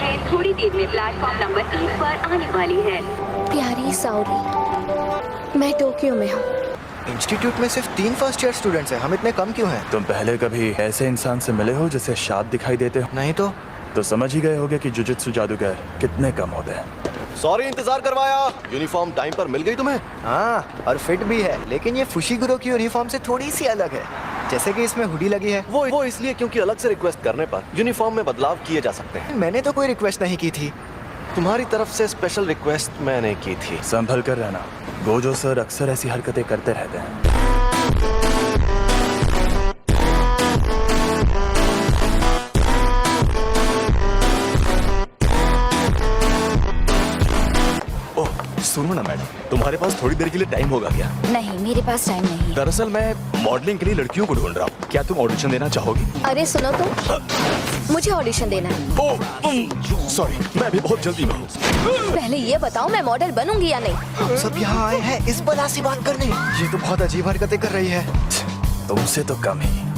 Train थोड़ी देर में platform number 3 पर आने वाली है। प्यारी साउरी, मैं टोक्यो में हूँ। इंस्टीट्यूट में सिर्फ 3 फर्स्ट ईयर स्टूडेंट्स हैं, हम इतने कम क्यों हैं? तुम पहले कभी ऐसे इंसान से मिले हो जिसे शाप दिखाई देते हो? नहीं तो समझ ही गए होगे कि जुजुत्सु जादूगर कितने कम होते हैं। सॉरी इंतजार करवाया। यूनिफॉर्म टाइम पर मिल गई तुम्हें? हाँ, और फिट भी है, लेकिन ये फुशिगुरो की यूनिफॉर्म से थोड़ी सी अलग है। जैसे कि इसमें हुडी लगी है। वो इसलिए क्योंकि अलग से रिक्वेस्ट करने पर यूनिफॉर्म में बदलाव किए जा सकते हैं। मैंने तो कोई रिक्वेस्ट नहीं की थी। तुम्हारी तरफ से स्पेशल रिक्वेस्ट मैंने की थी। संभल कर रहना, गोजो सर अक्सर ऐसी हरकतें करते रहते हैं। सुनो ना मैडम, तुम्हारे पास थोड़ी देर के लिए टाइम होगा क्या? नहीं, मेरे पास टाइम नहीं। दरअसल मैं मॉडलिंग के लिए लड़कियों को ढूंढ रहा हूँ। क्या तुम ऑडिशन देना चाहोगी? अरे सुनो तो, मुझे ऑडिशन देना है। ओह सॉरी, मैं अभी बहुत जल्दी में हूँ। पहले ये बताओ मैं मॉडल बनूंगी या नहीं? हम सब यहाँ आए हैं इस बला सी बात करने। ये तो बहुत अजीब हरकतें कर रही है। तुमसे तो कम ही।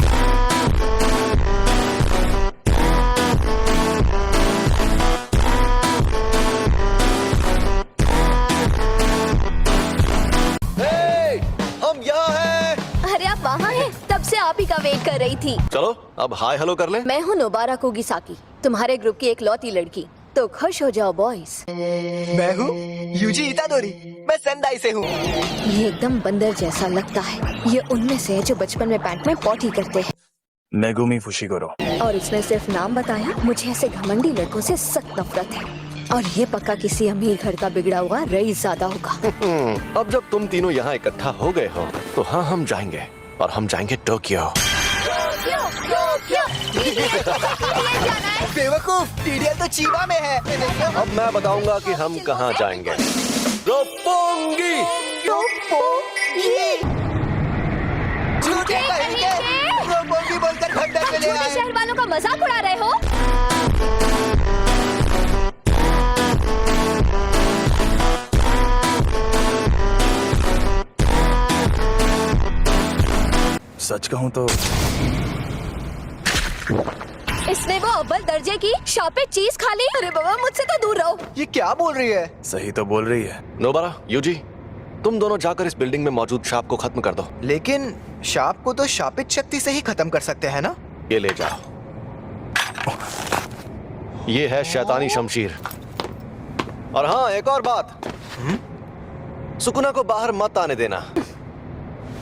अरे आप वहाँ हैं? तब से आप ही का वेट कर रही थी। चलो अब हाय हेलो कर ले। मैं हूँ नोबारा कुगिसाकी, तुम्हारे ग्रुप की एक लौती लड़की। तो खुश हो जाओ बॉयज। मैं हूँ यूजी इतादोरी, मैं सेंदाई से हूँ। ये एकदम बंदर जैसा लगता है। ये उनमें से है जो बचपन में पैंट में पॉटी करते हैं। Megumi Fushiguro. और उसने सिर्फ नाम बताया। मुझे ऐसे घमंडी लड़कों से सख्त नफरत है। और ये पक्का किसी अमीर घर का बिगड़ा हुआ रईस ज्यादा होगा। अब जब तुम तीनों यहाँ इकट्ठा हो गए हो तो हाँ हम जाएंगे, और हम जाएंगे टोक्यो। बेवकूफ, टीडीएल तो चीबा में है। अब मैं बताऊंगा कि हम कहाँ जाएंगे। रोपोंगी। झूठे कहेंगे, रोपोंगी बोलकर खंडर में ले छोटे आए। शहर वालों का मजाक उड़ा रहे हो? सच कहूँ तो इसने वो अव्वल दर्जे की शॉपिंग चीज खा ली। अरे बाबा, मुझसे तो दूर रहो। ये क्या बोल रही है? सही तो बोल रही है। नोबारा, यूजी, तुम दोनों जाकर इस बिल्डिंग में मौजूद शाप को खत्म कर दो। लेकिन शाप को तो शापित शक्ति से ही खत्म कर सकते हैं ना? ये ले जाओ। ये है शैतानी शमशीर। और हाँ, एक और बात, सुकुना को बाहर मत आने देना।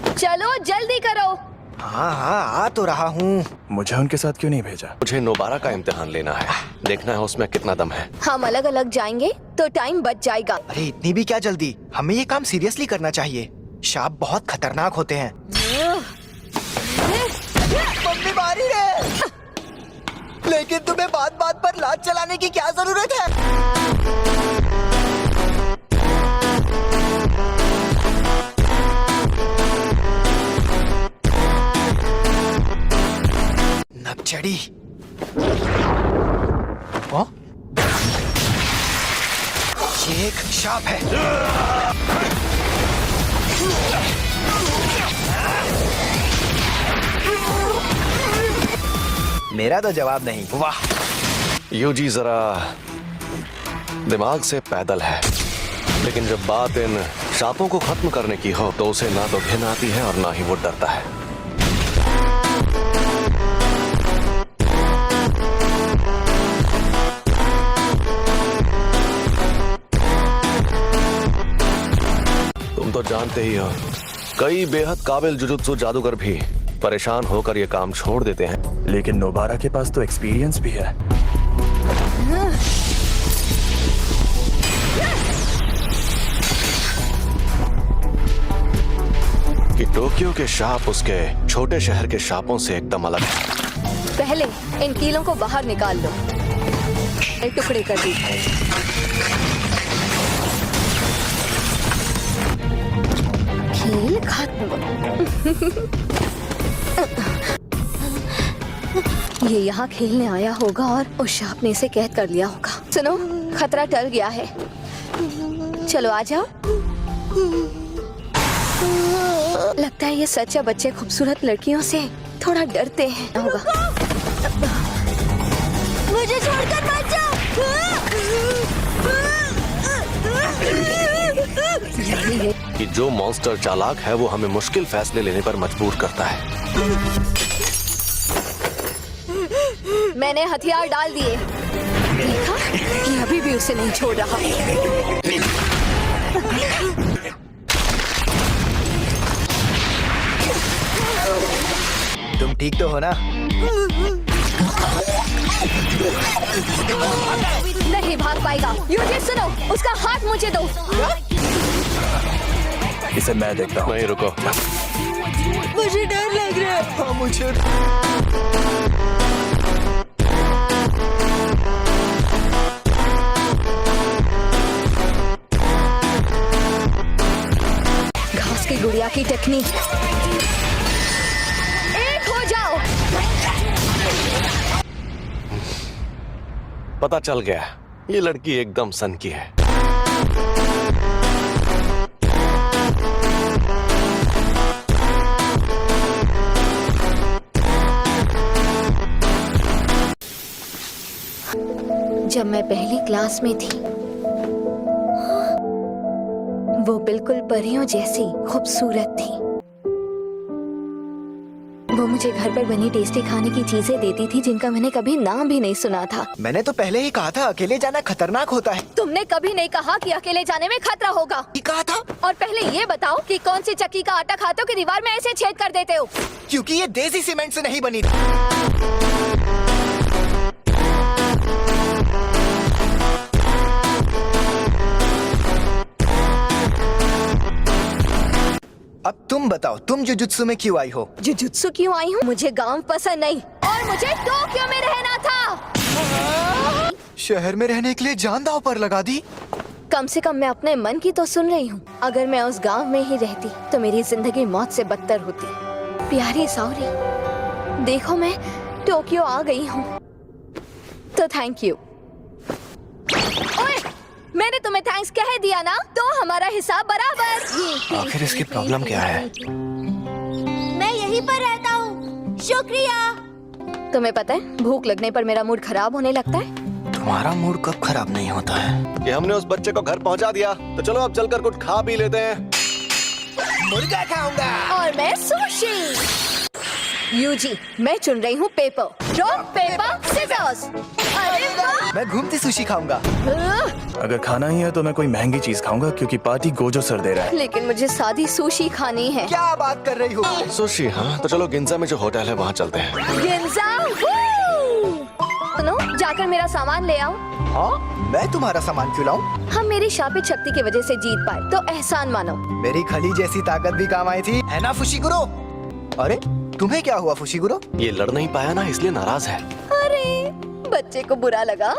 चलो जल्दी करो। हाँ हाँ, आ तो रहा हूँ। मुझे उनके साथ क्यों नहीं भेजा? मुझे नोबारा का इम्तिहान लेना है, देखना है उसमें कितना दम है। हम अलग अलग जाएंगे तो टाइम बच जाएगा। अरे इतनी भी क्या जल्दी, हमें ये काम सीरियसली करना चाहिए। शाप बहुत खतरनाक होते हैं। मम्मी मारी रे। लेकिन तुम्हें बात बात पर लात चलाने की क्या जरूरत है? नकचड़ी। ये एक शाप है। मेरा तो जवाब नहीं। वाह, यूजी जरा दिमाग से पैदल है, लेकिन जब बात इन शापों को खत्म करने की हो तो उसे ना तो घिन आती है और ना ही वो डरता है। तुम तो जानते ही हो, कई बेहद काबिल जुजुत्सु जादूगर भी परेशान होकर ये काम छोड़ देते हैं। लेकिन नोबारा के पास तो एक्सपीरियंस भी है। कि टोक्यो के शाप उसके छोटे शहर के शापों से एकदम अलग है। पहले इन कीलों को बाहर निकाल लो। एक टुकड़े कर दीजिए। खेल खत्म। ये यहाँ खेलने आया होगा और उस शाप ने इसे कैद कर लिया होगा। सुनो, खतरा टल गया है। चलो आ जाओ। लगता है ये सच्चा बच्चे खूबसूरत लड़कियों से थोड़ा डरते हैं। होगा। मुझे छोड़कर मत जाओ। कि जो मॉन्स्टर चालाक है वो हमें मुश्किल फैसले लेने पर मजबूर करता है। मैंने हथियार डाल दिए। देखा, ये अभी भी उसे नहीं छोड़ रहा। तुम ठीक तो हो ना? नहीं भाग पाएगा। यूजी सुनो, उसका हाथ मुझे दो। इसे मैं देखता हूँ। नहीं रुको, मुझे डर लग रहा है। हाँ, मुझे घास की गुड़िया की टेक्निक। एक हो जाओ। पता चल गया, ये लड़की एकदम सन की है। जब मैं पहली क्लास में थी, वो बिल्कुल परियों जैसी खूबसूरत थी। वो मुझे घर पर बनी टेस्टी खाने की चीजें देती थी जिनका मैंने कभी नाम भी नहीं सुना था। मैंने तो पहले ही कहा था अकेले जाना खतरनाक होता है। तुमने कभी नहीं कहा कि अकेले जाने में खतरा होगा। ये कहा था और पहले ये बताओ कि कौन सी चक्की का आटा खाते हो कि दीवार में ऐसे छेद कर देते हो। क्योंकि ये देसी सीमेंट से नहीं बनी थी। अब तुम बताओ, तुम जुजुत्सु में क्यों आई हो? जुजुत्सु क्यों आई हूँ? मुझे गांव पसंद नहीं और मुझे टोक्यो में रहना था। शहर में रहने के लिए जान दांव पर लगा दी। कम से कम मैं अपने मन की तो सुन रही हूँ। अगर मैं उस गांव में ही रहती तो मेरी जिंदगी मौत से बदतर होती। प्यारी साउरी, देखो मैं टोक्यो आ गई हूँ, तो थैंक यू। ओए, मैंने तुम्हें थैंक्स कह दिया ना, तो हमारा हिसाब बराबर। आखिर इसकी प्रॉब्लम क्या है? मैं यहीं पर रहता हूँ, शुक्रिया। तुम्हें पता है, भूख लगने पर मेरा मूड खराब होने लगता है। तुम्हारा मूड कब खराब नहीं होता है? कि हमने उस बच्चे को घर पहुंचा दिया, तो चलो अब चलकर कुछ खा पी लेते हैं। मुर्गा खाऊंगा। और मैं सुशी। यूजी, मैं चुन रही हूँ पेपर। Rock paper scissors. अरे वाह! मैं घूमती सुशी खाऊंगा। अगर खाना ही है तो मैं कोई महंगी चीज खाऊंगा क्योंकि पार्टी गोजो सर दे रहा है। लेकिन मुझे सादी सुशी खानी है। क्या बात कर रही हो? सुशी? हाँ, तो चलो गिंजा में जो होटल है वहाँ चलते हैं। गिंजा, सुनो, जाकर मेरा सामान ले आओ। हाँ, मैं तुम्हारा सामान क्यों लाऊं? हम मेरी शापित शक्ति की वजह से जीत पाए, तो एहसान मानो। मेरी खली जैसी ताकत भी काम आई थी, है ना फुशिगुरो? अरे तुम्हें क्या हुआ फुशिगुरो? ये लड़ नहीं पाया ना, इसलिए नाराज है। अरे, बच्चे को बुरा लगा।